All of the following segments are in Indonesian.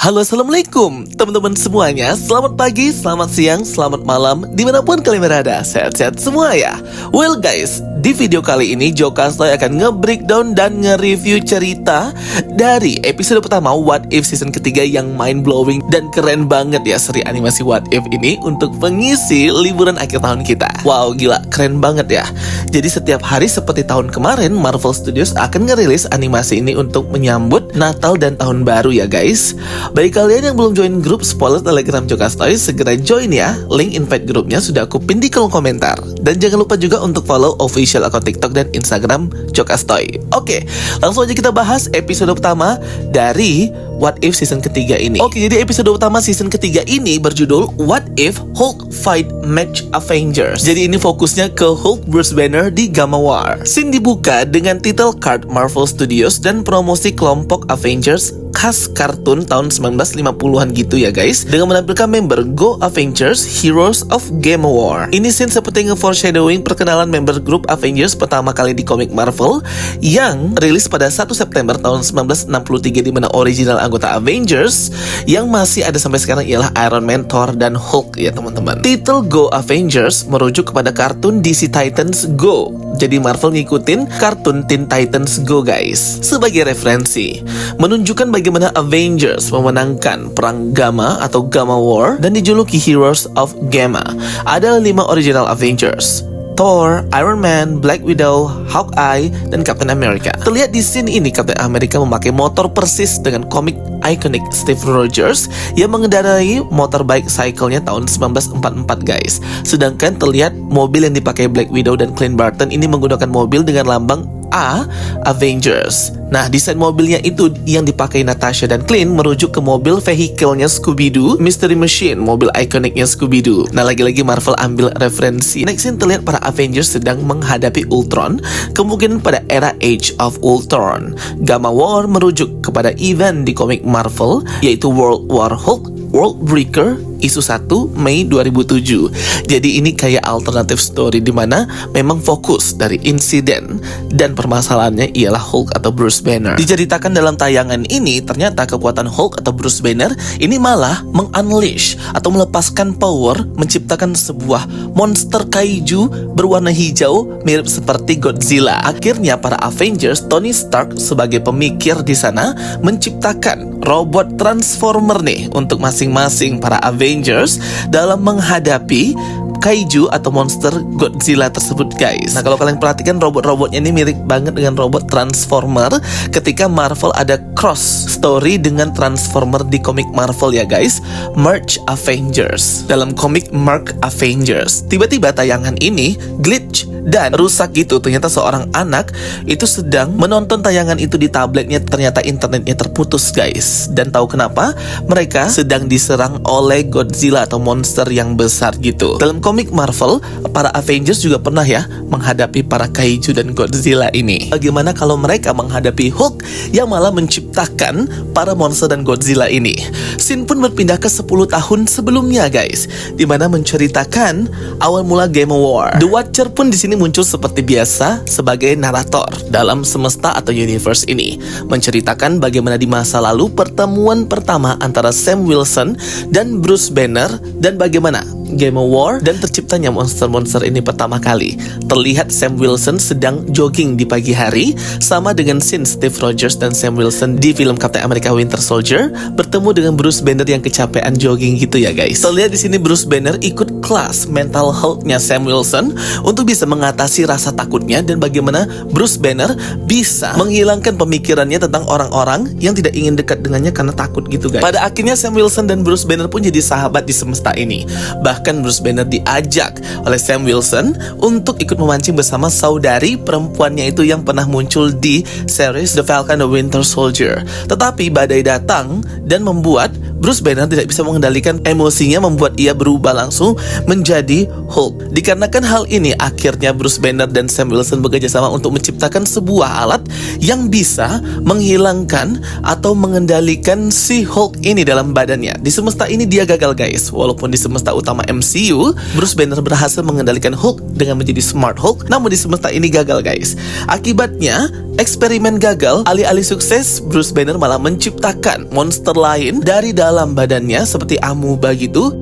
Halo, assalamualaikum teman-teman semuanya. Selamat pagi, selamat siang, selamat malam, dimanapun kalian berada. Sehat-sehat semua ya. Well guys, di video kali ini Jokastoy akan nge-breakdown dan nge-review cerita dari episode pertama What If season ketiga yang mind-blowing dan keren banget ya. Seri animasi What If ini untuk mengisi liburan akhir tahun kita. Wow, gila, keren banget ya. Jadi setiap hari seperti tahun kemarin, Marvel Studios akan ngerilis animasi ini untuk menyambut Natal dan Tahun Baru ya guys. Bagi kalian yang belum join grup spoiler Telegram Jokastoy, segera join ya. Link invite grupnya sudah aku pin di kolom komentar. Dan jangan lupa juga untuk follow official akun TikTok dan Instagram Jokastoy. Oke, langsung aja kita bahas episode pertama dari What If season ketiga ini. Oke, jadi episode utama season ketiga ini berjudul What If Hulk Fight Match Avengers. Jadi ini fokusnya ke Hulk Bruce Banner di Gamma War. Scene dibuka dengan title card Marvel Studios dan promosi kelompok Avengers khas kartun tahun 1950-an gitu ya guys, dengan menampilkan member Go Avengers Heroes of Gamma War. Ini scene seperti nge-foreshadowing perkenalan member grup Avengers pertama kali di komik Marvel yang rilis pada 1 September tahun 1963, di mana original anggota Avengers yang masih ada sampai sekarang ialah Iron Man, Thor, dan Hulk ya teman-teman. Titel Go Avengers merujuk kepada kartun DC Titans Go. Jadi Marvel ngikutin kartun Teen Titans Go guys. Sebagai referensi, menunjukkan bagaimana Avengers memenangkan perang Gamma atau Gamma War dan dijuluki Heroes of Gamma. Ada 5 original Avengers: Thor, Iron Man, Black Widow, Hawkeye, dan Captain America. Terlihat di scene ini Captain America memakai motor persis dengan komik ikonik Steve Rogers yang mengendarai motorbike cycle-nya tahun 1944 guys. Sedangkan terlihat mobil yang dipakai Black Widow dan Clint Barton ini menggunakan mobil dengan lambang A, Avengers. Nah, desain mobilnya itu yang dipakai Natasha dan Clint merujuk ke mobil vehicle-nya Scooby-Doo, Mystery Machine, mobil ikoniknya Scooby-Doo. Nah, lagi-lagi Marvel ambil referensi. Next scene terlihat para Avengers sedang menghadapi Ultron, kemungkinan pada era Age of Ultron. Gamma War merujuk kepada event di komik Marvel, yaitu World War Hulk, World Breaker, isu 1 Mei 2007. Jadi ini kayak alternative story di mana memang fokus dari insiden dan permasalahannya ialah Hulk atau Bruce Banner. Diceritakan dalam tayangan ini, ternyata kekuatan Hulk atau Bruce Banner ini malah meng-unleash atau melepaskan power menciptakan sebuah monster kaiju berwarna hijau mirip seperti Godzilla. Akhirnya para Avengers, Tony Stark sebagai pemikir di sana menciptakan robot transformer nih untuk masing-masing para Avengers dalam menghadapi kaiju atau monster Godzilla tersebut guys. Nah, kalau kalian perhatikan robot-robotnya ini mirip banget dengan robot Transformer ketika Marvel ada cross story dengan Transformer di komik Marvel ya guys, Merge Avengers. Dalam komik Merge Avengers, tiba-tiba tayangan ini glitch dan rusak gitu. Ternyata seorang anak itu sedang menonton tayangan itu di tabletnya, ternyata internetnya terputus guys. Dan tahu kenapa? Mereka sedang diserang oleh Godzilla atau monster yang besar gitu. Dalam komik Marvel, para Avengers juga pernah ya menghadapi para kaiju dan Godzilla ini. Bagaimana kalau mereka menghadapi Hulk yang malah menciptakan para monster dan Godzilla ini? Scene pun berpindah ke 10 tahun sebelumnya guys, di mana menceritakan awal mula Game War. The Watcher pun di sini muncul seperti biasa sebagai narator dalam semesta atau universe ini, menceritakan bagaimana di masa lalu pertemuan pertama antara Sam Wilson dan Bruce Banner dan bagaimana Game War dan terciptanya monster-monster ini pertama kali. Terlihat Sam Wilson sedang jogging di pagi hari, sama dengan scene Steve Rogers dan Sam Wilson di film Captain America Winter Soldier bertemu dengan Bruce Banner yang kecapean jogging gitu ya guys. Terlihat di sini Bruce Banner ikut kelas mental health-nya Sam Wilson untuk bisa mengatasi rasa takutnya dan bagaimana Bruce Banner bisa menghilangkan pemikirannya tentang orang-orang yang tidak ingin dekat dengannya karena takut gitu guys. Pada akhirnya Sam Wilson dan Bruce Banner pun jadi sahabat di semesta ini. Bahkan Bruce Banner diajak oleh Sam Wilson untuk ikut memancing bersama saudari perempuannya itu yang pernah muncul di series The Falcon and the Winter Soldier. Tetapi badai datang dan membuat Bruce Banner tidak bisa mengendalikan emosinya, membuat ia berubah langsung menjadi Hulk. Dikarenakan hal ini, akhirnya Bruce Banner dan Sam Wilson bekerja sama untuk menciptakan sebuah alat yang bisa menghilangkan atau mengendalikan si Hulk ini dalam badannya. Di semesta ini dia gagal guys. Walaupun di semesta utama MCU, Bruce Banner berhasil mengendalikan Hulk dengan menjadi Smart Hulk, namun di semesta ini gagal guys. Akibatnya, eksperimen gagal, alih-alih sukses, Bruce Banner malah menciptakan monster lain dari dalam badannya seperti amuba gitu,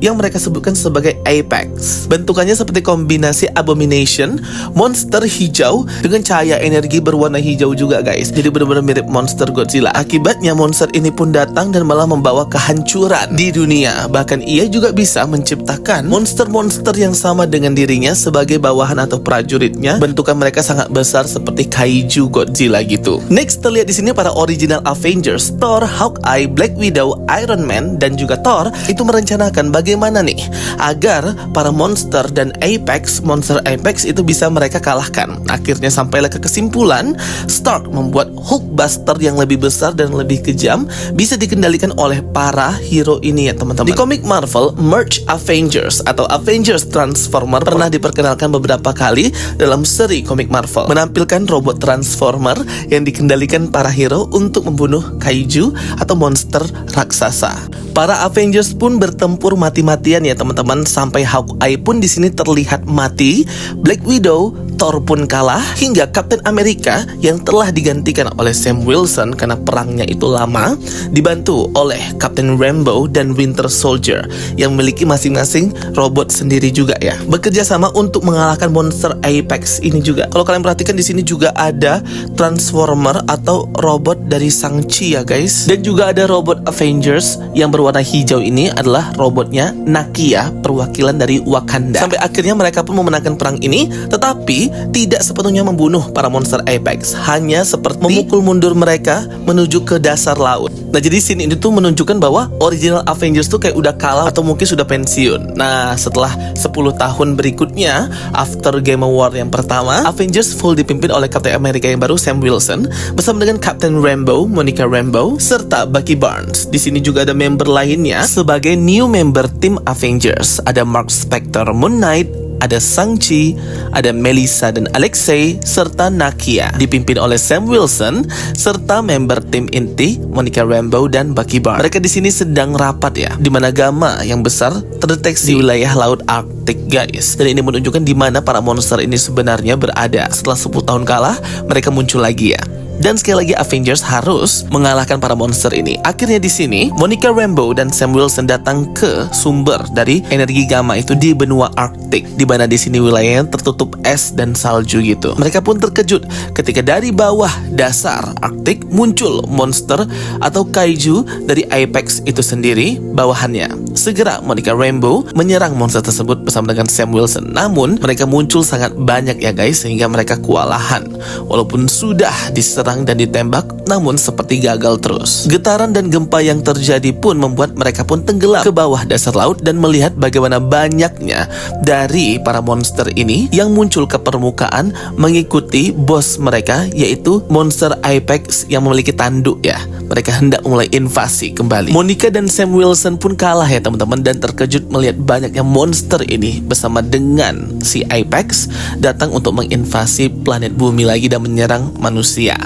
yang mereka sebutkan sebagai Apex. Bentukannya seperti kombinasi Abomination, monster hijau dengan cahaya energi berwarna hijau juga guys. Jadi benar-benar mirip monster Godzilla. Akibatnya monster ini pun datang dan malah membawa kehancuran di dunia. Bahkan ia juga bisa menciptakan monster-monster yang sama dengan dirinya sebagai bawahan atau prajuritnya. Bentukan mereka sangat besar seperti kaiju Godzilla gitu. Next terlihat di sini para original Avengers, Thor, Hawkeye, Black Widow, Iron Man, dan juga Thor itu merencanakan bagaimana nih agar para monster dan monster Apex itu bisa mereka kalahkan. Akhirnya sampailah ke kesimpulan, Stark membuat Hulkbuster yang lebih besar dan lebih kejam bisa dikendalikan oleh para hero ini ya teman-teman. Di komik Marvel, Merge Avengers atau Avengers Transformer pernah diperkenalkan beberapa kali dalam seri komik Marvel, menampilkan robot Transformer yang dikendalikan para hero untuk membunuh kaiju atau monster raksasa. Para Avengers pun bertempur mati-matian ya teman-teman, sampai Hawkeye pun di sini terlihat mati, Black Widow, Thor pun kalah, hingga Captain America yang telah digantikan oleh Sam Wilson karena perangnya itu lama, dibantu oleh Captain Rambeau dan Winter Soldier yang memiliki masing-masing robot sendiri juga ya, bekerja sama untuk mengalahkan monster Apex ini juga. Kalau kalian perhatikan di sini juga ada Transformer atau robot dari Shang-Chi ya guys, dan juga ada robot Avengers yang berwarna hijau. Ini adalah robotnya Nakia, perwakilan dari Wakanda. Sampai akhirnya mereka pun memenangkan perang ini, tetapi tidak sepenuhnya membunuh para monster Apex, hanya seperti memukul mundur mereka menuju ke dasar laut. Nah jadi scene ini tuh menunjukkan bahwa original Avengers tuh kayak udah kalah atau mungkin sudah pensiun. Nah setelah 10 tahun berikutnya, after Game War yang pertama, Avengers full dipimpin oleh Captain America yang baru Sam Wilson bersama dengan Captain Rambeau, Monica Rambeau, serta Bucky Barnes. Di sini juga ada member lainnya sebagai new member tim Avengers. Ada Mark Spector, Moon Knight, ada Shang-Chi, ada Melissa dan Alexei, serta Nakia, dipimpin oleh Sam Wilson, serta member tim inti Monica Rambeau dan Bucky Barnes. Mereka di sini sedang rapat ya, di mana gamma yang besar terdeteksi di wilayah laut Arktik guys. Dan ini menunjukkan di mana para monster ini sebenarnya berada. Setelah 10 tahun kalah, mereka muncul lagi ya. Dan sekali lagi Avengers harus mengalahkan para monster ini. Akhirnya di sini Monica Rambeau dan Sam Wilson datang ke sumber dari energi gamma itu di benua Arktik, di mana di sini wilayahnya tertutup es dan salju gitu. Mereka pun terkejut ketika dari bawah dasar Arktik muncul monster atau kaiju dari Apex itu sendiri bawahannya. Segera Monica Rambeau menyerang monster tersebut bersama dengan Sam Wilson. Namun mereka muncul sangat banyak ya guys, sehingga mereka kewalahan. Walaupun sudah diserang dan ditembak, namun seperti gagal terus. Getaran dan gempa yang terjadi pun membuat mereka pun tenggelam ke bawah dasar laut dan melihat bagaimana banyaknya dari para monster ini yang muncul ke permukaan mengikuti bos mereka, yaitu monster Apex yang memiliki tanduk ya. Mereka hendak mulai invasi kembali. Monica dan Sam Wilson pun kalah ya teman-teman, dan terkejut melihat banyaknya monster ini bersama dengan si Apex datang untuk menginvasi planet bumi lagi dan menyerang manusia.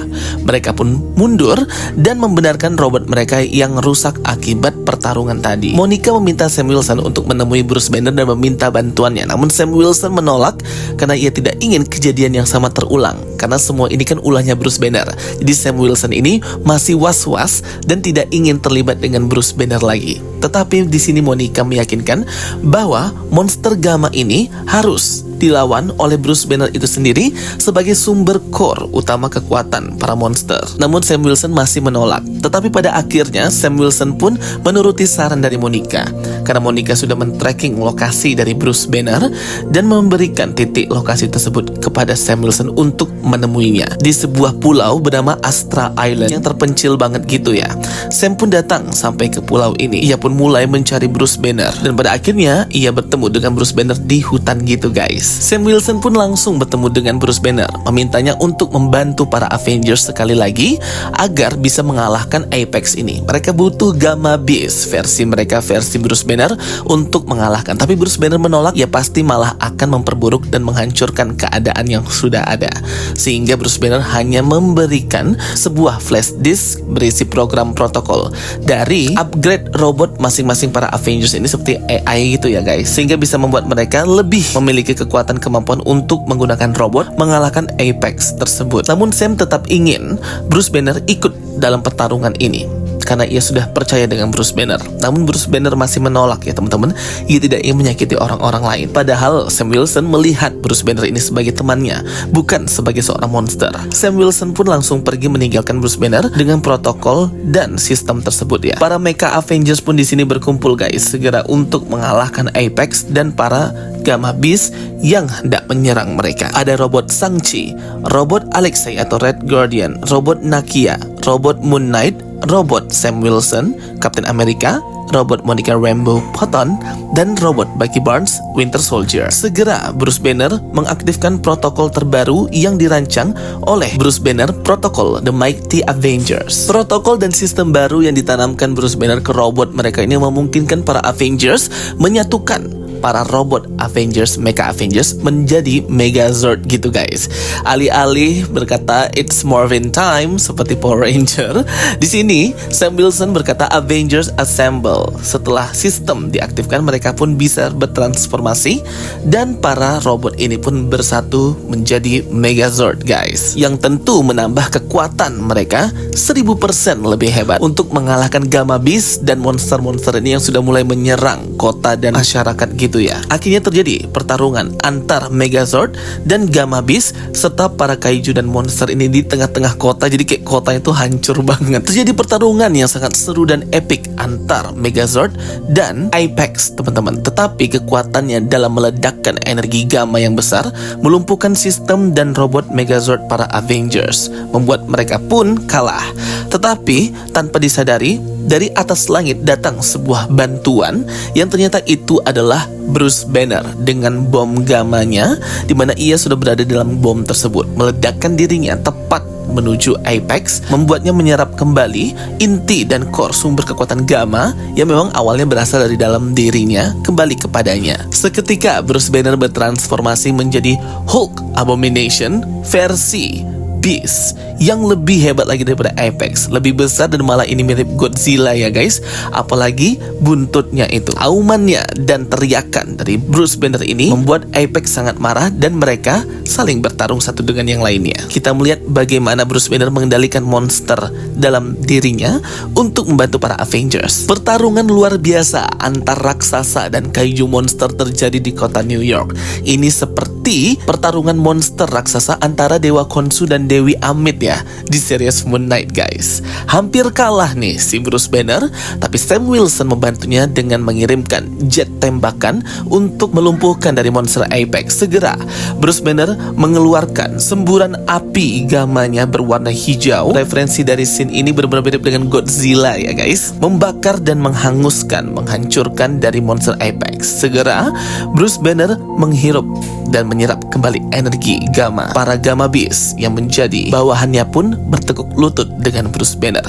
Mereka pun mundur dan membenarkan robot mereka yang rusak akibat pertarungan tadi. Monica meminta Sam Wilson untuk menemui Bruce Banner dan meminta bantuannya. Namun Sam Wilson menolak karena ia tidak ingin kejadian yang sama terulang, karena semua ini kan ulahnya Bruce Banner. Jadi Sam Wilson ini masih was-was dan tidak ingin terlibat dengan Bruce Banner lagi. Tetapi di sini Monica meyakinkan bahwa monster gamma ini harus dilawan oleh Bruce Banner itu sendiri sebagai sumber core utama kekuatan para monster. Namun Sam Wilson masih menolak. Tetapi pada akhirnya Sam Wilson pun menuruti saran dari Monica, karena Monica sudah men-tracking lokasi dari Bruce Banner dan memberikan titik lokasi tersebut kepada Sam Wilson untuk menemuinya di sebuah pulau bernama Astra Island yang terpencil banget gitu ya. Sam pun datang sampai ke pulau ini. Ia pun mulai mencari Bruce Banner dan pada akhirnya ia bertemu dengan Bruce Banner di hutan gitu guys. Sam Wilson pun langsung bertemu dengan Bruce Banner, memintanya untuk membantu para Avengers sekali lagi agar bisa mengalahkan Apex ini. Mereka butuh Gamma Beast versi mereka, versi Bruce Banner untuk mengalahkan. Tapi Bruce Banner menolak, ya pasti malah akan memperburuk dan menghancurkan keadaan yang sudah ada. Sehingga Bruce Banner hanya memberikan sebuah flash disk berisi program protokol dari upgrade robot masing-masing para Avengers ini seperti AI gitu ya guys, sehingga bisa membuat mereka lebih memiliki kekuatan kemampuan untuk menggunakan robot mengalahkan Apex tersebut. Namun Sam tetap ingin Bruce Banner ikut dalam pertarungan ini karena ia sudah percaya dengan Bruce Banner. Namun Bruce Banner masih menolak ya teman-teman. Ia tidak ingin menyakiti orang-orang lain. Padahal Sam Wilson melihat Bruce Banner ini sebagai temannya, bukan sebagai seorang monster. Sam Wilson pun langsung pergi meninggalkan Bruce Banner dengan protokol dan sistem tersebut ya. Para Mecha Avengers pun di sini berkumpul guys, segera untuk mengalahkan Apex dan para Gamma Beast yang hendak menyerang mereka. Ada robot Shang-Chi, robot Alexei atau Red Guardian, robot Nakia, robot Moon Knight, robot Sam Wilson, Captain America, robot Monica Rambeau Photon, dan robot Bucky Barnes Winter Soldier. Segera Bruce Banner mengaktifkan protokol terbaru yang dirancang oleh Bruce Banner, protokol The Mighty Avengers. Protokol dan sistem baru yang ditanamkan Bruce Banner ke robot mereka ini memungkinkan para Avengers menyatukan para robot Avengers, Mecha Avengers menjadi Megazord gitu guys. Alih-alih berkata it's Morphin time seperti Power Ranger, di sini Sam Wilson berkata Avengers Assemble. Setelah sistem diaktifkan, mereka pun bisa bertransformasi dan para robot ini pun bersatu menjadi Megazord guys, yang tentu menambah kekuatan mereka 1000% lebih hebat untuk mengalahkan Gamma Beast dan monster-monster ini yang sudah mulai menyerang kota dan masyarakat gitu ya. Akhirnya terjadi pertarungan antar Megazord dan Gamma Beast serta para kaiju dan monster ini di tengah-tengah kota. Jadi kayak kotanya itu hancur banget. Terjadi pertarungan yang sangat seru dan epic antar Megazord dan Apex teman-teman. Tetapi kekuatannya dalam meledakkan energi gamma yang besar melumpuhkan sistem dan robot Megazord para Avengers, membuat mereka pun kalah. Tetapi tanpa disadari, dari atas langit datang sebuah bantuan yang ternyata itu adalah Bruce Banner dengan bom gamanya, di mana ia sudah berada dalam bom tersebut, meledakkan dirinya tepat menuju Apex, membuatnya menyerap kembali inti dan core sumber kekuatan gamma yang memang awalnya berasal dari dalam dirinya kembali kepadanya. Seketika Bruce Banner bertransformasi menjadi Hulk Abomination versi Beast yang lebih hebat lagi daripada Apex, lebih besar dan malah ini mirip Godzilla ya guys. Apalagi buntutnya itu, aumannya dan teriakan dari Bruce Banner ini membuat Apex sangat marah dan mereka saling bertarung satu dengan yang lainnya. Kita melihat bagaimana Bruce Banner mengendalikan monster dalam dirinya untuk membantu para Avengers. Pertarungan luar biasa antar raksasa dan kaiju monster terjadi di kota New York. Ini seperti pertarungan monster raksasa antara Dewa Khonshu dan Dewi Amit ya di series Moon Knight guys. Hampir kalah nih si Bruce Banner, tapi Sam Wilson membantunya dengan mengirimkan jet tembakan untuk melumpuhkan dari monster Apex. Segera Bruce Banner mengeluarkan semburan api gamanya berwarna hijau. Referensi dari scene ini benar-benar mirip dengan Godzilla ya guys, membakar dan menghanguskan, menghancurkan dari monster Apex. Segera Bruce Banner menghirup dan menyerap kembali energi gamma para Gamma Beast yang menjadi bawahannya pun bertekuk lutut dengan Bruce Banner.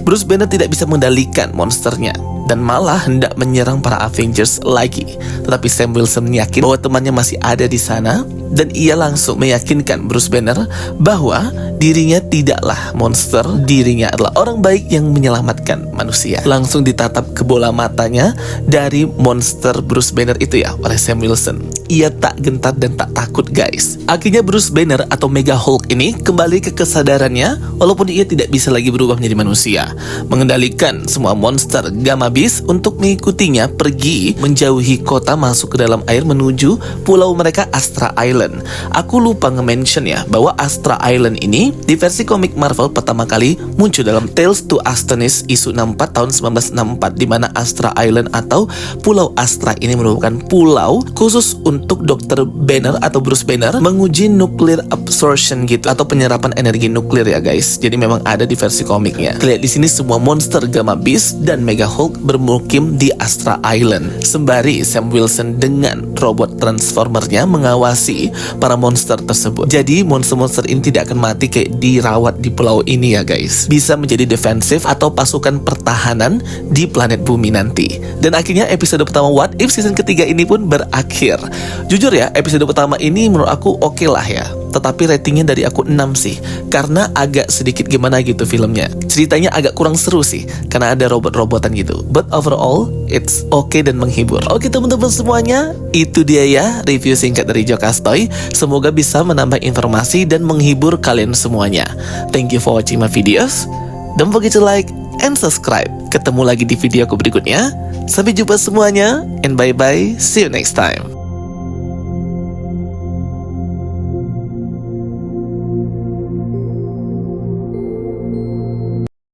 Bruce Banner tidak bisa mengendalikan monsternya dan malah hendak menyerang para Avengers lagi. Tetapi Sam Wilson yakin bahwa temannya masih ada di sana dan ia langsung meyakinkan Bruce Banner bahwa dirinya tidaklah monster, dirinya adalah orang baik yang menyelamatkan manusia. Langsung ditatap ke bola matanya dari monster Bruce Banner itu ya oleh Sam Wilson. Ia tak gentar dan tak takut guys. Akhirnya Bruce Banner atau Mega Hulk ini kembali ke kesadarannya walaupun ia tidak bisa lagi berubah menjadi manusia, mengendalikan semua monster Gamma Beast untuk mengikutinya pergi menjauhi kota, masuk ke dalam air menuju pulau mereka Astra Island. Island. Aku lupa nge-mention ya bahwa Astra Island ini di versi komik Marvel pertama kali muncul dalam Tales to Astonis isu 64 tahun 1964, di mana Astra Island atau Pulau Astra ini merupakan pulau khusus untuk Dr. Banner atau Bruce Banner menguji nuclear absorption gitu, atau penyerapan energi nuklir ya guys. Jadi memang ada di versi komiknya. Lihat di sini semua monster Gamma Beast dan Mega Hulk bermukim di Astra Island, sembari Sam Wilson dengan robot transformernya mengawasi para monster tersebut. Jadi monster-monster ini tidak akan mati kayak dirawat di pulau ini ya guys. Bisa menjadi defensif atau pasukan pertahanan di planet bumi nanti. Dan akhirnya episode pertama What If season ketiga ini pun berakhir. Jujur ya, episode pertama ini menurut aku oke lah ya. Tetapi ratingnya dari aku 6 sih, karena agak sedikit gimana gitu filmnya. Ceritanya agak kurang seru sih, karena ada robot-robotan gitu. But overall, it's okay dan menghibur. Oke teman-teman semuanya, itu dia ya review singkat dari Jokastoy. Semoga bisa menambah informasi dan menghibur kalian semuanya. Thank you for watching my videos. Don't forget to like and subscribe. Ketemu lagi di video aku berikutnya. Sampai jumpa semuanya, and bye-bye. See you next time.